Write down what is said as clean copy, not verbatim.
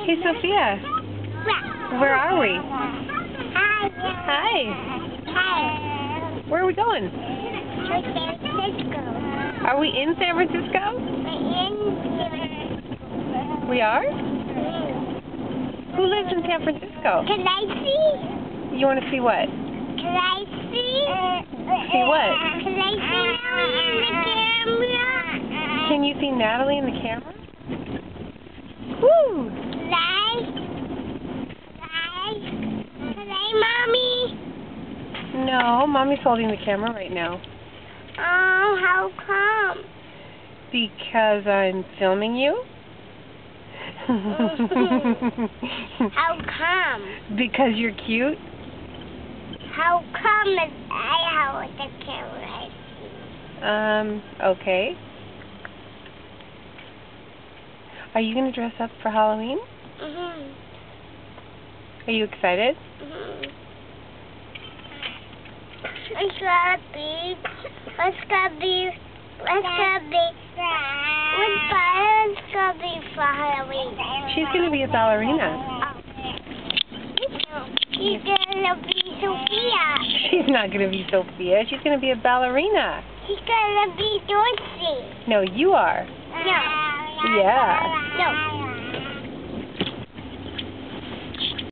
Hey, Sophia. Where are we? Hi. Hi. Where are we going? To San Francisco. Are we in San Francisco? We're in San Francisco. We are? Who lives in San Francisco? Can I see? You want to see what? Can I see? See what? Can I see Natalie in the camera? Can you see Natalie in the camera? Woo! Can I? Can I, Mommy? No, Mommy's holding the camera right now. Oh, how come? Because I'm filming you? How come? Because you're cute? How come is I hold the camera? Okay. Are you going to dress up for Halloween? Mhm. Are you excited? Mhm. It's gonna be. What ballerina's gonna be for Halloween? She's going to be a ballerina. She's gonna be Sophia. She's not going to be Sophia. She's going to be a ballerina. She's gonna be Dorothy. No, you are. No. Yeah. No.